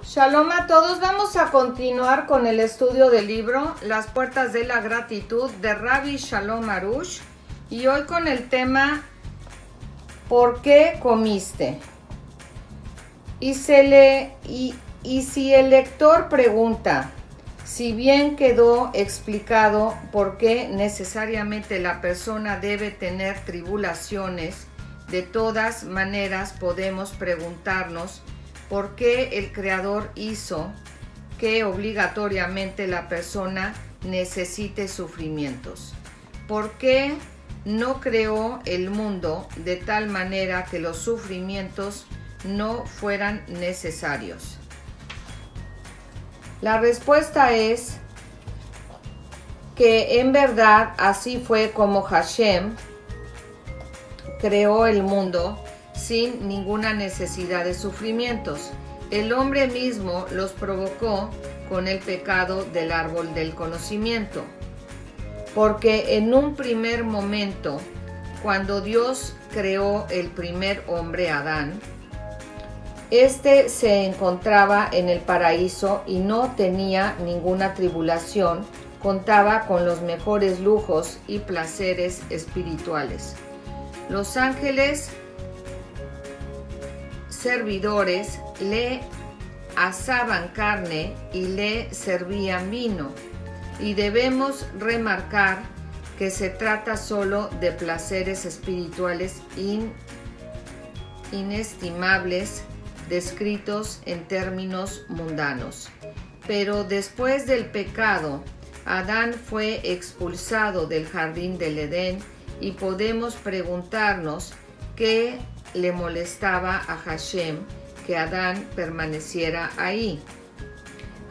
Shalom a todos, vamos a continuar con el estudio del libro Las puertas de la gratitud de Rabbi Shalom Arush y hoy con el tema ¿por qué comiste? Y si el lector pregunta si bien quedó explicado por qué necesariamente la persona debe tener tribulaciones, de todas maneras podemos preguntarnos ¿por qué el Creador hizo que obligatoriamente la persona necesite sufrimientos? ¿Por qué no creó el mundo de tal manera que los sufrimientos no fueran necesarios? La respuesta es que en verdad así fue como Hashem creó el mundo sin ninguna necesidad de sufrimientos. El hombre mismo los provocó con el pecado del árbol del conocimiento. Porque en un primer momento, cuando Dios creó el primer hombre, Adán, este se encontraba en el paraíso y no tenía ninguna tribulación, contaba con los mejores lujos y placeres espirituales. Los ángeles servidores le asaban carne y le servían vino, y debemos remarcar que se trata solo de placeres espirituales inestimables descritos en términos mundanos. Pero después del pecado, Adán fue expulsado del jardín del Edén y podemos preguntarnos qué le molestaba a Hashem que Adán permaneciera ahí.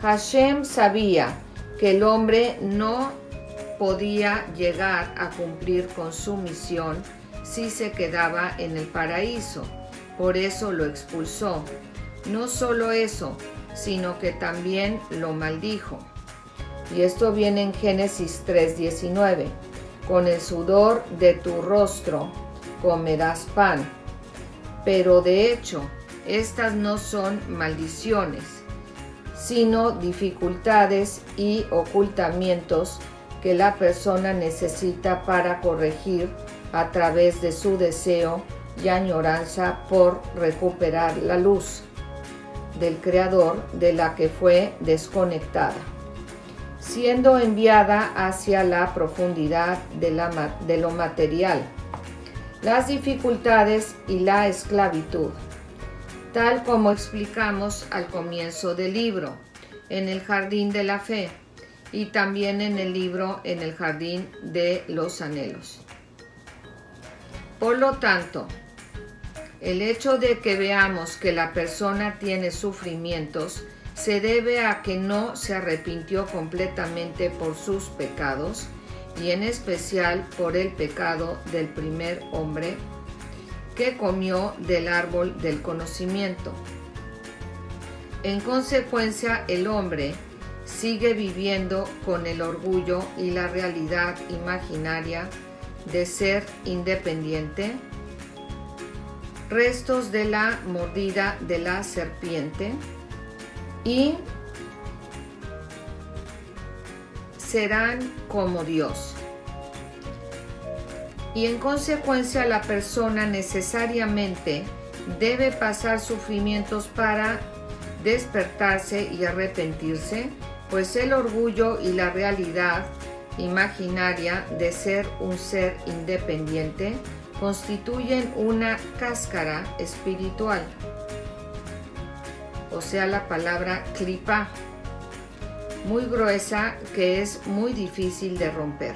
Hashem sabía que el hombre no podía llegar a cumplir con su misión si se quedaba en el paraíso, por eso lo expulsó. No solo eso, sino que también lo maldijo. Y esto viene en Génesis 3:19. Con el sudor de tu rostro comerás pan. Pero de hecho, estas no son maldiciones, sino dificultades y ocultamientos que la persona necesita para corregir a través de su deseo y añoranza por recuperar la luz del Creador de la que fue desconectada, siendo enviada hacia la profundidad de lo material, las dificultades y la esclavitud, tal como explicamos al comienzo del libro, en el Jardín de la Fe, y también en el libro En el Jardín de los Anhelos. Por lo tanto, el hecho de que veamos que la persona tiene sufrimientos se debe a que no se arrepintió completamente por sus pecados, y en especial por el pecado del primer hombre que comió del árbol del conocimiento. En consecuencia, el hombre sigue viviendo con el orgullo y la realidad imaginaria de ser independiente, restos de la mordida de la serpiente, y serán como Dios. Y en consecuencia la persona necesariamente debe pasar sufrimientos para despertarse y arrepentirse, pues el orgullo y la realidad imaginaria de ser un ser independiente constituyen una cáscara espiritual, o sea, la palabra clipa, muy gruesa que es muy difícil de romper.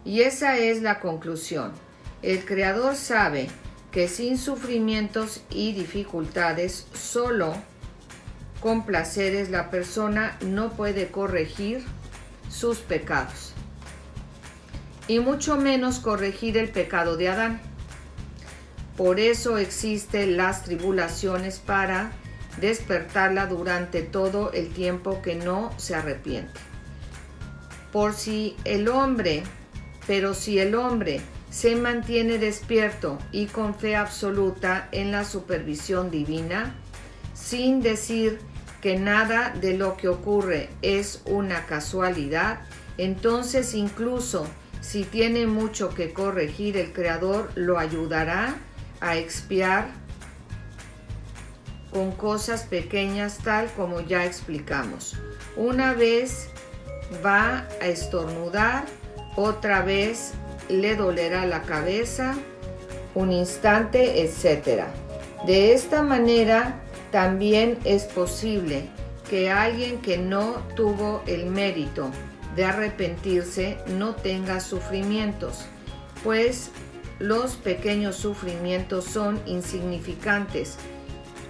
Y esa es la conclusión. El Creador sabe que sin sufrimientos y dificultades, solo con placeres, la persona no puede corregir sus pecados, y mucho menos corregir el pecado de Adán. Por eso existen las tribulaciones para despertarla durante todo el tiempo que no se arrepiente. Pero si el hombre se mantiene despierto y con fe absoluta en la supervisión divina, sin decir que nada de lo que ocurre es una casualidad, entonces incluso si tiene mucho que corregir, el Creador lo ayudará a expiar con cosas pequeñas, tal como ya explicamos. Una vez va a estornudar, otra vez le dolerá la cabeza, un instante, etc. De esta manera también es posible que alguien que no tuvo el mérito de arrepentirse no tenga sufrimientos, pues los pequeños sufrimientos son insignificantes.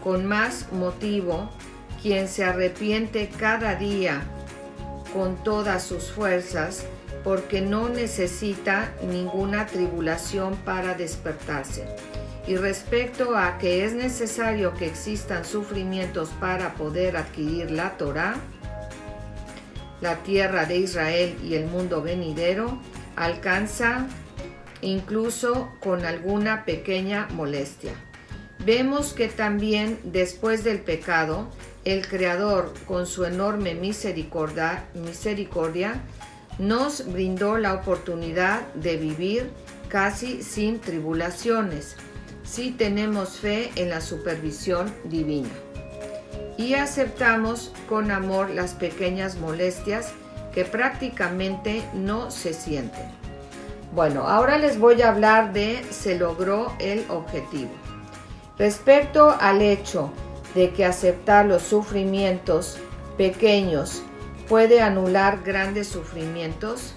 Con más motivo, quien se arrepiente cada día con todas sus fuerzas, porque no necesita ninguna tribulación para despertarse. Y respecto a que es necesario que existan sufrimientos para poder adquirir la Torá, la tierra de Israel y el mundo venidero, alcanza incluso con alguna pequeña molestia. Vemos que también después del pecado, el Creador, con su enorme misericordia, nos brindó la oportunidad de vivir casi sin tribulaciones, si tenemos fe en la supervisión divina y aceptamos con amor las pequeñas molestias que prácticamente no se sienten. Bueno, ahora les voy a hablar de se logró el objetivo. Respecto al hecho de que aceptar los sufrimientos pequeños puede anular grandes sufrimientos,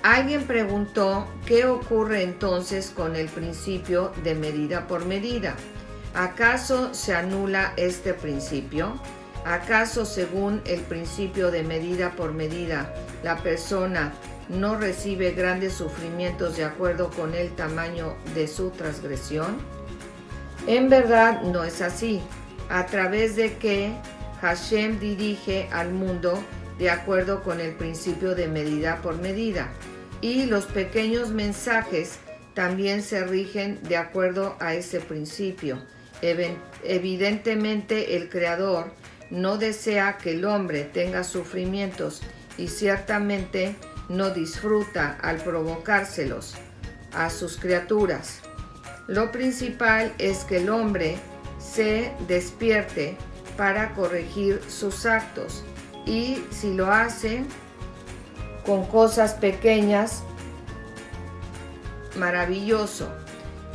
alguien preguntó qué ocurre entonces con el principio de medida por medida. ¿Acaso se anula este principio? ¿Acaso según el principio de medida por medida la persona no recibe grandes sufrimientos de acuerdo con el tamaño de su transgresión? En verdad no es así, a través de que Hashem dirige al mundo de acuerdo con el principio de medida por medida, y los pequeños mensajes también se rigen de acuerdo a ese principio. Evidentemente el Creador no desea que el hombre tenga sufrimientos y ciertamente no disfruta al provocárselos a sus criaturas. Lo principal es que el hombre se despierte para corregir sus actos, y si lo hace con cosas pequeñas, maravilloso.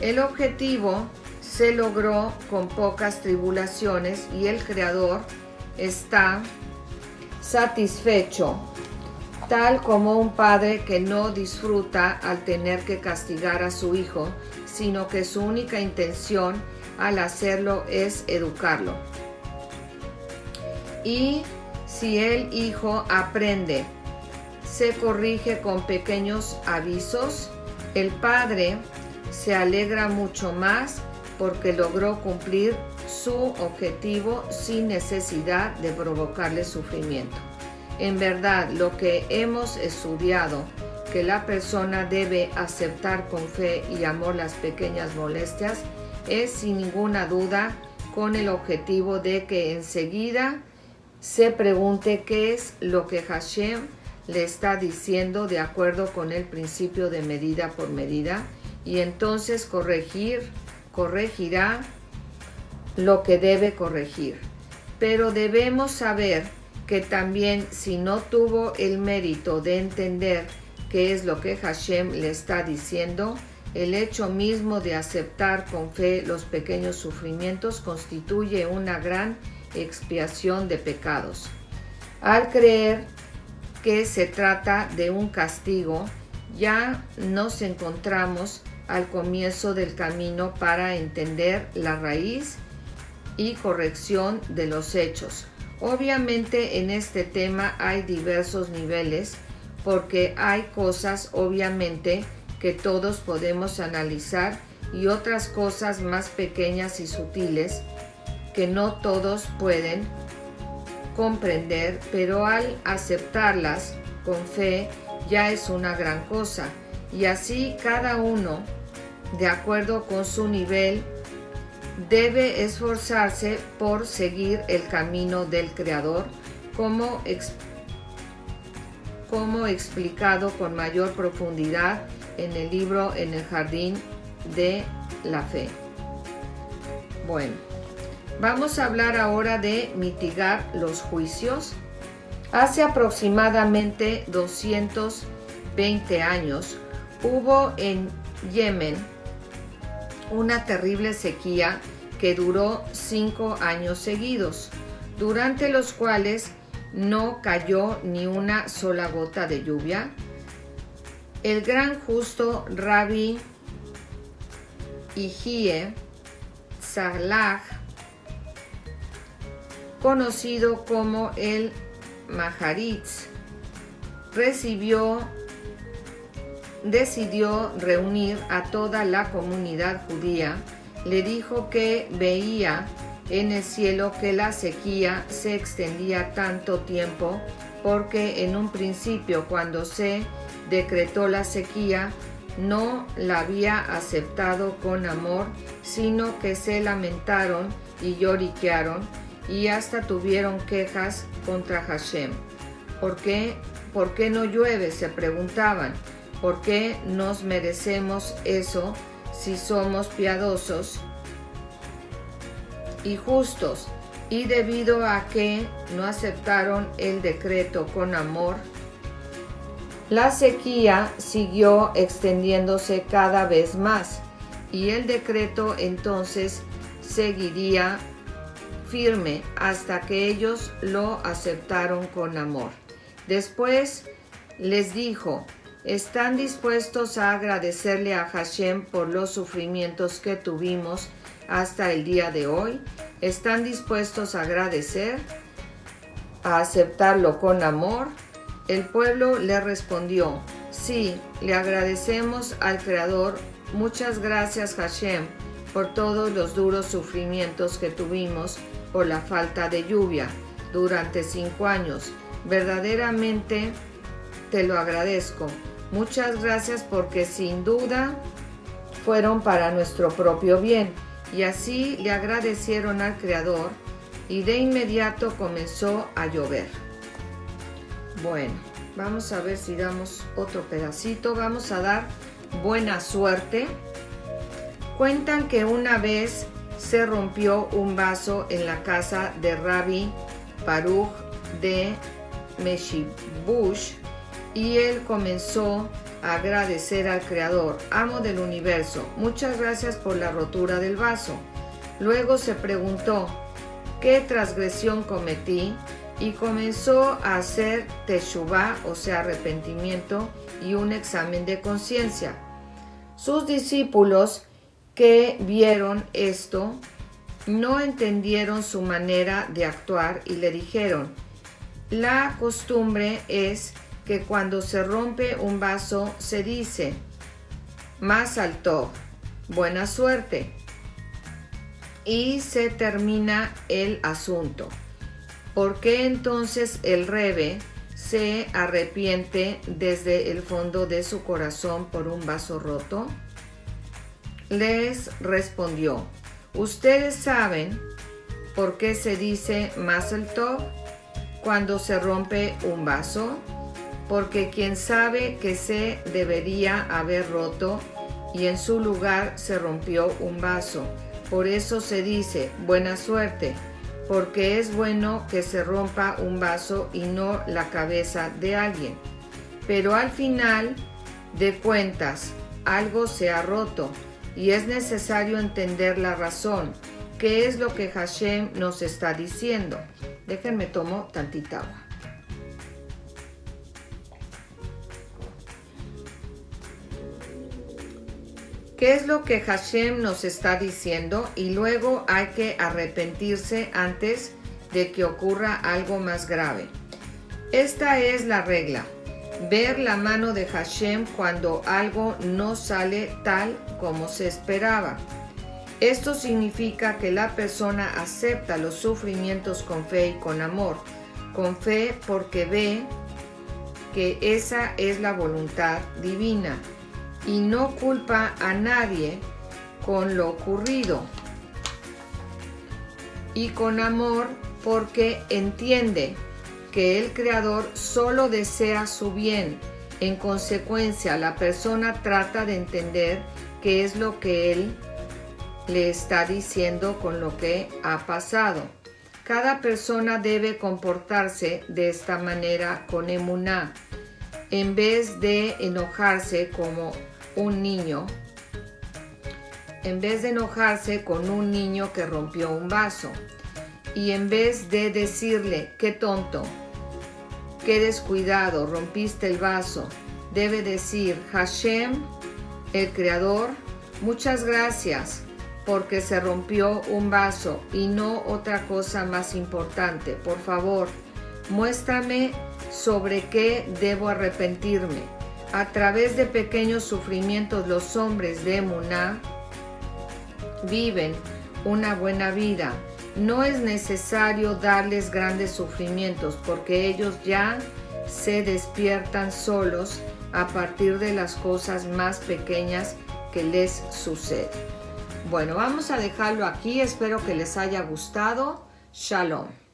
El objetivo se logró con pocas tribulaciones y el Creador está satisfecho, tal como un padre que no disfruta al tener que castigar a su hijo, sino que su única intención al hacerlo es educarlo. Y si el hijo aprende, se corrige con pequeños avisos, el padre se alegra mucho más porque logró cumplir su objetivo sin necesidad de provocarle sufrimiento. En verdad, lo que hemos estudiado, que la persona debe aceptar con fe y amor las pequeñas molestias, es sin ninguna duda con el objetivo de que enseguida se pregunte qué es lo que Hashem le está diciendo de acuerdo con el principio de medida por medida, y entonces corregirá lo que debe corregir. Pero debemos saber que también si no tuvo el mérito de entender qué es lo que Hashem le está diciendo, el hecho mismo de aceptar con fe los pequeños sufrimientos constituye una gran expiación de pecados. Al creer que se trata de un castigo, ya nos encontramos al comienzo del camino para entender la raíz y corrección de los hechos. Obviamente en este tema hay diversos niveles, porque hay cosas obviamente que todos podemos analizar y otras cosas más pequeñas y sutiles que no todos pueden comprender, pero al aceptarlas con fe ya es una gran cosa, y así cada uno, de acuerdo con su nivel debe esforzarse por seguir el camino del Creador, como explicado con mayor profundidad en el libro En el Jardín de la Fe. Bueno, vamos a hablar ahora de mitigar los juicios. Hace aproximadamente 220 años hubo en Yemen una terrible sequía que duró 5 años seguidos, durante los cuales no cayó ni una sola gota de lluvia. El gran justo Rabbi Yehie Salah, conocido como el Maharitz, decidió reunir a toda la comunidad judía. Le dijo que veía en el cielo que la sequía se extendía tanto tiempo porque en un principio, cuando se decretó la sequía, no la había aceptado con amor, sino que se lamentaron y lloriquearon y hasta tuvieron quejas contra Hashem. ¿Por qué no llueve?, se preguntaban. ¿Por qué nos merecemos eso si somos piadosos y justos? Y debido a que no aceptaron el decreto con amor, la sequía siguió extendiéndose cada vez más y el decreto entonces seguiría firme hasta que ellos lo aceptaron con amor. Después les dijo: ¿están dispuestos a agradecerle a Hashem por los sufrimientos que tuvimos hasta el día de hoy? ¿Están dispuestos a agradecer, a aceptarlo con amor? El pueblo le respondió: sí, le agradecemos al Creador. Muchas gracias, Hashem, por todos los duros sufrimientos que tuvimos por la falta de lluvia durante 5 años. Verdaderamente te lo agradezco. Muchas gracias, porque sin duda fueron para nuestro propio bien. Y así le agradecieron al Creador y de inmediato comenzó a llover. Bueno, vamos a ver si damos otro pedacito. Vamos a dar buena suerte. Cuentan que una vez se rompió un vaso en la casa de Rabbi Baruch de Meshibush y él comenzó a agradecer al Creador: amo del universo, muchas gracias por la rotura del vaso. Luego se preguntó: ¿qué transgresión cometí? Y comenzó a hacer teshuvá, o sea, arrepentimiento, y un examen de conciencia. Sus discípulos que vieron esto no entendieron su manera de actuar y le dijeron: la costumbre es que cuando se rompe un vaso se dice Mazal Tov, buena suerte, y se termina el asunto. ¿Por qué entonces el Rebbe se arrepiente desde el fondo de su corazón por un vaso roto? Les respondió: ¿ustedes saben por qué se dice Mazal Tov cuando se rompe un vaso? Porque quien sabe que se debería haber roto y en su lugar se rompió un vaso. Por eso se dice buena suerte, porque es bueno que se rompa un vaso y no la cabeza de alguien. Pero al final de cuentas, algo se ha roto y es necesario entender la razón. ¿Qué es lo que Hashem nos está diciendo? Déjenme tomo tantita agua. ¿Qué es lo que Hashem nos está diciendo? Y luego hay que arrepentirse antes de que ocurra algo más grave. Esta es la regla: ver la mano de Hashem cuando algo no sale tal como se esperaba. Esto significa que la persona acepta los sufrimientos con fe y con amor. Con fe porque ve que esa es la voluntad divina y no culpa a nadie con lo ocurrido. y con amor, porque entiende que el Creador solo desea su bien. En consecuencia, la persona trata de entender qué es lo que Él le está diciendo con lo que ha pasado. Cada persona debe comportarse de esta manera con emuná, en vez de enojarse como un niño, en vez de enojarse con un niño que rompió un vaso, y en vez de decirle, qué tonto, qué descuidado, rompiste el vaso, debe decir, Hashem, el Creador, muchas gracias, porque se rompió un vaso y no otra cosa más importante. Por favor, muéstrame sobre qué debo arrepentirme. A través de pequeños sufrimientos, los hombres de emuná viven una buena vida. No es necesario darles grandes sufrimientos, porque ellos ya se despiertan solos a partir de las cosas más pequeñas que les suceden. Bueno, vamos a dejarlo aquí. Espero que les haya gustado. Shalom.